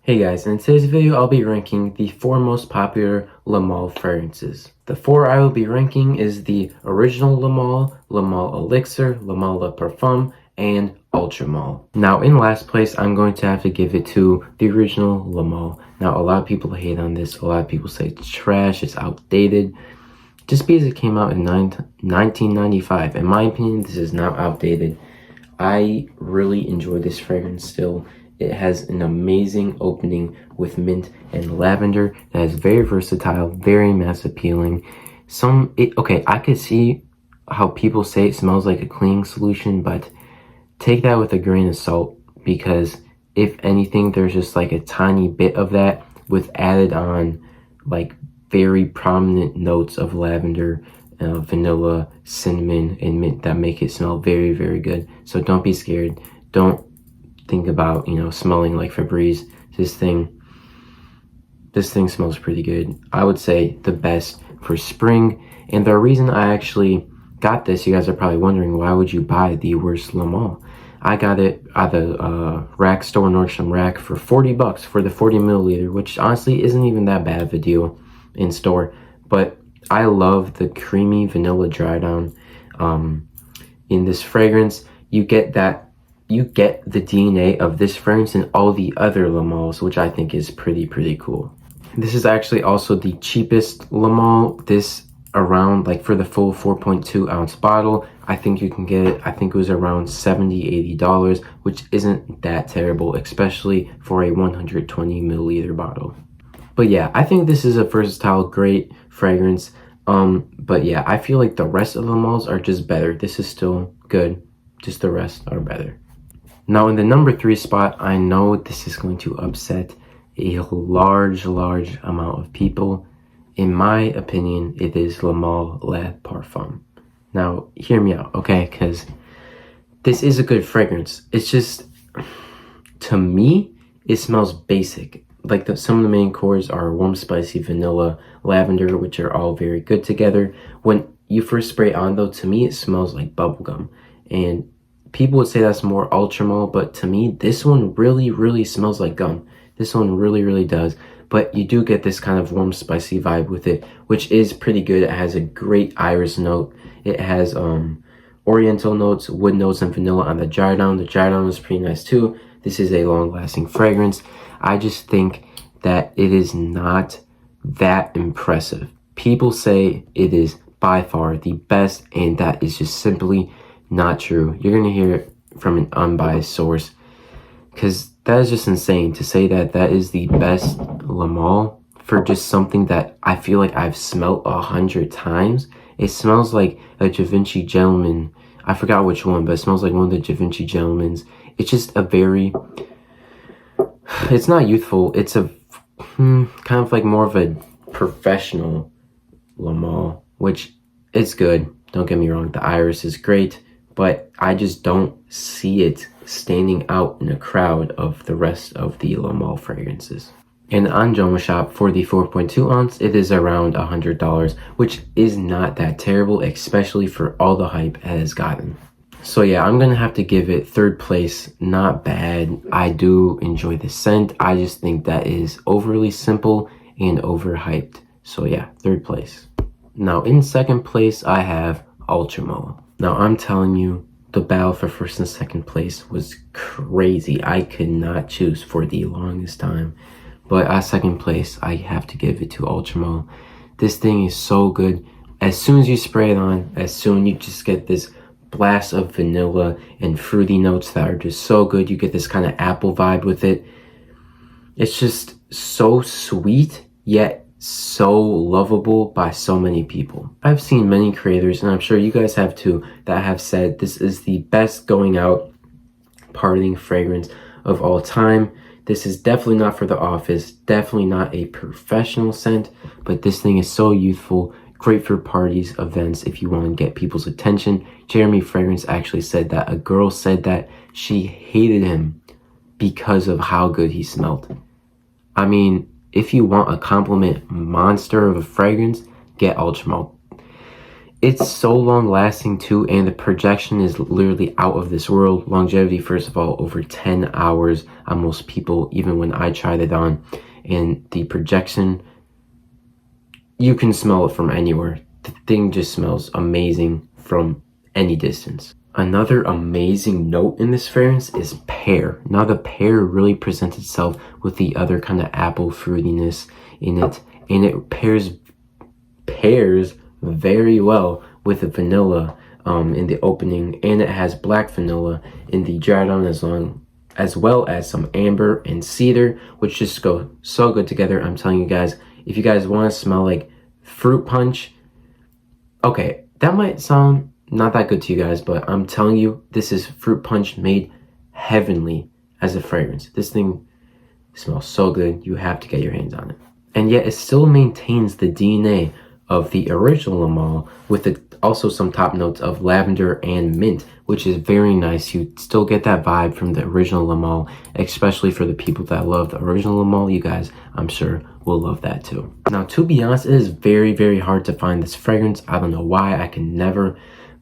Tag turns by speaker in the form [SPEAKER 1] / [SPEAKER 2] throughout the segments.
[SPEAKER 1] Hey guys, in today's video I'll be ranking the 4 most popular Le Male fragrances. The 4 I will be ranking is the original Le Male Elixir, Le Male Parfum, and Ultral. Now in last place I'm going to have to give it to the original Le Male. Now a lot of people hate on this, a lot of people say it's trash, it's outdated. Just because it came out in 1995, in my opinion this is not outdated. I really enjoy this fragrance still. It has an amazing opening with mint and lavender that is very versatile, very mass appealing. Okay, I could see how people say it smells like a cleaning solution, but take that with a grain of salt, because if anything, there's just like a tiny bit of that with added on like very prominent notes of lavender, vanilla, cinnamon, and mint that make it smell very, very good. So don't be scared. Don't think about, smelling like Febreze. This thing smells pretty good. I would say the best for spring. And the reason I actually got this, you guys are probably wondering, why would you buy the worst Le Male? I got it at the rack store, Nordstrom Rack, for $40 for the 40 milliliter, which honestly isn't even that bad of a deal in store. But I love the creamy vanilla dry down. In this fragrance, you get the DNA of this fragrance and all the other Le Males, which I think is pretty cool. This is actually also the cheapest Le Male. This around, like, for the full 4.2 ounce bottle, I think you can get it, I think it was around $70-$80, which isn't that terrible, especially for a 120 milliliter bottle. But yeah, I think this is a versatile, great fragrance. But yeah, I feel like the rest of the Le Males are just better. This is still good, just the rest are better. Now in the number 3 spot, I know this is going to upset a large amount of people. In my opinion, it is Le Male Le Parfum. Now hear me out, okay? Because this is a good fragrance. It's just, to me, it smells basic. Like some of the main cores are warm, spicy, vanilla, lavender, which are all very good together. When you first spray it on though, to me it smells like bubblegum. And people would say that's more Ultral, but to me, this one really smells like gum. This one really does. But you do get this kind of warm, spicy vibe with it, which is pretty good. It has a great iris note. It has oriental notes, wood notes, and vanilla on the dry down. The dry down is pretty nice too. This is a long-lasting fragrance. I just think that it is not that impressive. People say it is by far the best, and that is just simply not true. You're gonna hear it from an unbiased source, because that is just insane to say that that is the best Le Male for just something that I feel like I've smelled 100 times. It smells like a Da Vinci Gentleman. I forgot which one, but it smells like one of the Da Vinci Gentlemans. It's just a very, it's not youthful. It's a kind of like more of a professional Le Male, which is good. Don't get me wrong. The iris is great, but I just don't see it standing out in a crowd of the rest of the Le Male fragrances. And on Joma Shop for the 4.2 ounce, it is around $100, which is not that terrible, especially for all the hype it has gotten. So yeah, I'm gonna have to give it 3rd place. Not bad. I do enjoy the scent. I just think that is overly simple and overhyped. So yeah, 3rd place. Now in 2nd place, I have Ultral. Now I'm telling you, the battle for 1st and 2nd place was crazy. I could not choose for the longest time. But at 2nd place, I have to give it to Ultral. This thing is so good. As soon as you spray it on, you just get this blast of vanilla and fruity notes that are just so good. You get this kind of apple vibe with it. It's just so sweet, yet so lovable by so many people. I've seen many creators, and I'm sure you guys have too, that have said this is the best going out partying fragrance of all time. This is definitely not for the office, definitely not a professional scent, but this thing is so youthful, great for parties, events, if you want to get people's attention. Jeremy Fragrance actually said that a girl said that she hated him because of how good he smelled. I mean, if you want a compliment monster of a fragrance, get Ultral. It's so long lasting too, and the projection is literally out of this world. Longevity, first of all, over 10 hours on most people, even when I tried it on. And the projection, you can smell it from anywhere. The thing just smells amazing from any distance. Another amazing note in this fragrance is pear. Now the pear really presents itself with the other kind of apple fruitiness in it, and it pairs very well with the vanilla in the opening, and it has black vanilla in the dry down as well as some amber and cedar, which just go so good together. I'm telling you guys, if you guys want to smell like fruit punch, okay, that might sound not that good to you guys, but I'm telling you, this is fruit punch made heavenly as a fragrance. This thing smells so good, you have to get your hands on it. And yet it still maintains the DNA of the original Le Male with also some top notes of lavender and mint, which is very nice. You still get that vibe from the original Le Male, especially for the people that love the original Le Male. You guys, I'm sure, will love that too. Now, to be honest, it is very hard to find this fragrance. I don't know why. I can never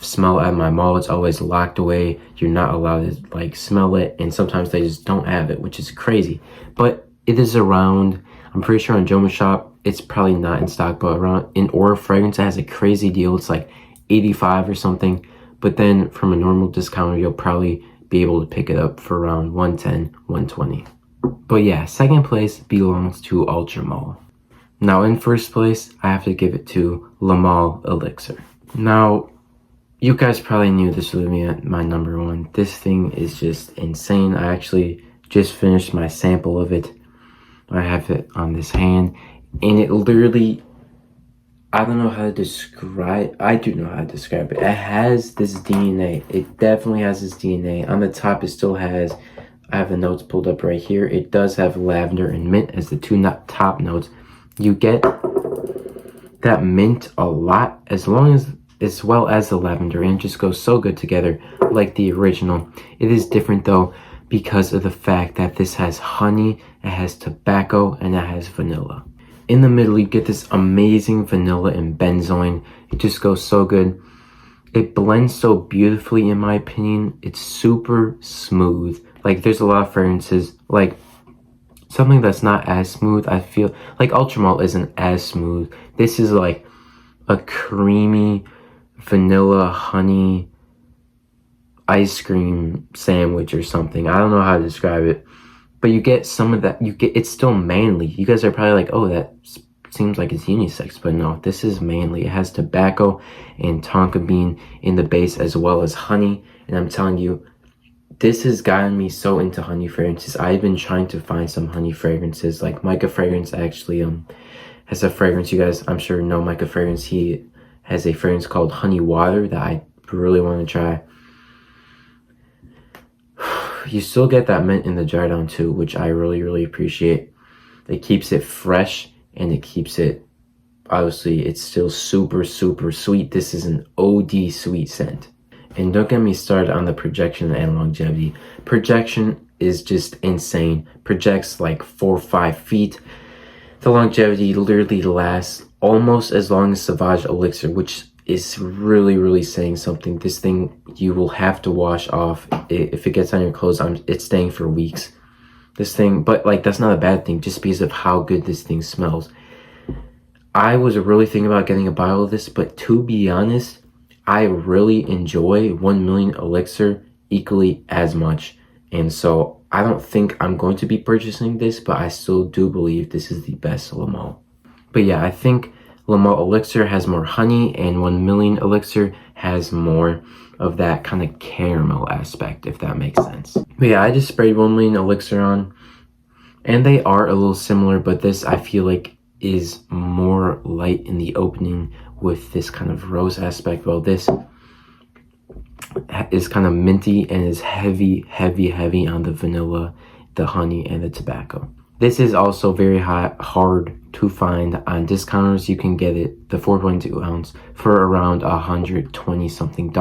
[SPEAKER 1] smell at my mall. It's always locked away. You're not allowed to like smell it, and sometimes they just don't have it, which is crazy. But it is around, I'm pretty sure on Joma Shop, it's probably not in stock, but around in Aura Fragrance, it has a crazy deal. It's like 85 or something. But then from a normal discounter, you'll probably be able to pick it up for around 110, 120. But yeah, second place belongs to Ultral. Now in first place, I have to give it to Le Male Elixir. Now, you guys probably knew this would be my number one. This thing is just insane. I actually just finished my sample of it. I have it on this hand, and it literally, I don't know how to describe, I do know how to describe it. It has this DNA. It definitely has this DNA. On the top, it still has, I have the notes pulled up right here. It does have lavender and mint as the two top notes. You get that mint a lot, as well as the lavender, and it just goes so good together like the original. It is different though because of the fact that this has honey, it has tobacco, and it has vanilla. In the middle, you get this amazing vanilla and benzoin. It just goes so good. It blends so beautifully, in my opinion. It's super smooth. Like, there's a lot of fragrances, like something that's not as smooth. I feel like Ultral isn't as smooth. This is like a creamy vanilla honey ice cream sandwich or something. I don't know how to describe it, but you get some of that. It's still manly. You guys are probably like, oh, that seems like it's unisex, but no, this is manly. It has tobacco and tonka bean in the base as well as honey, and I'm telling you, this has gotten me so into honey fragrances. I've been trying to find some honey fragrances. Like Micah Fragrance actually has a fragrance. You guys, I'm sure, know Micah Fragrance. He has a fragrance called Honey Water that I really want to try. You still get that mint in the dry down too, which I really appreciate. It keeps it fresh, and it keeps it, obviously, it's still super sweet. This is an OD sweet scent. And don't get me started on the projection and longevity. Projection is just insane. Projects like 4 or 5 feet. The longevity literally lasts almost as long as Sauvage Elixir, which is really saying something. This thing, you will have to wash off. If it gets on your clothes, it's staying for weeks. This thing, but like, that's not a bad thing, just because of how good this thing smells. I was really thinking about getting a bottle of this, but to be honest, I really enjoy 1 Million Elixir equally as much. And so I don't think I'm going to be purchasing this, but I still do believe this is the best Le Male. But yeah, I think Le Male Elixir has more honey, and 1 Million Elixir has more of that kind of caramel aspect, if that makes sense. But yeah, I just sprayed 1 Million Elixir on, and they are a little similar, but this I feel like is more light in the opening with this kind of rose aspect, while this is kind of minty and is heavy on the vanilla, the honey, and the tobacco. This is also very hard to find on discounters. You can get it, the 4.2 ounce, for around $120 something,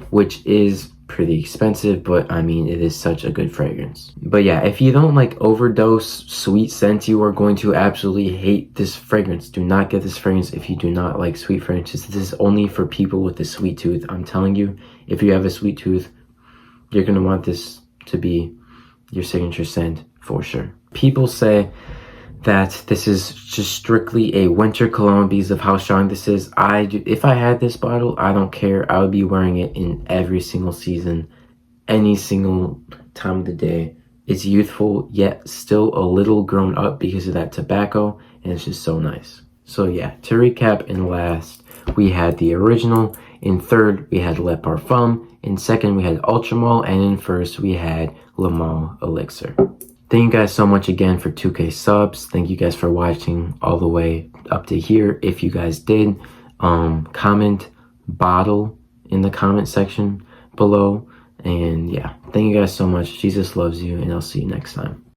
[SPEAKER 1] which is pretty expensive, but I mean, it is such a good fragrance. But yeah, if you don't like overdose sweet scents, you are going to absolutely hate this fragrance. Do not get this fragrance if you do not like sweet fragrances. This is only for people with a sweet tooth. I'm telling you, if you have a sweet tooth, you're going to want this to be your signature scent for sure. People say that this is just strictly a winter cologne because of how strong this is. If I had this bottle, I don't care. I would be wearing it in every single season, any single time of the day. It's youthful, yet still a little grown up because of that tobacco, and it's just so nice. So yeah, to recap, in last, we had the original. In third, we had Le Parfum. In second, we had Ultral, and in first, we had Le Male Elixir. Thank you guys so much again for 2K subs. Thank you guys for watching all the way up to here. If you guys did, comment bottle in the comment section below. And yeah, thank you guys so much. Jesus loves you, and I'll see you next time.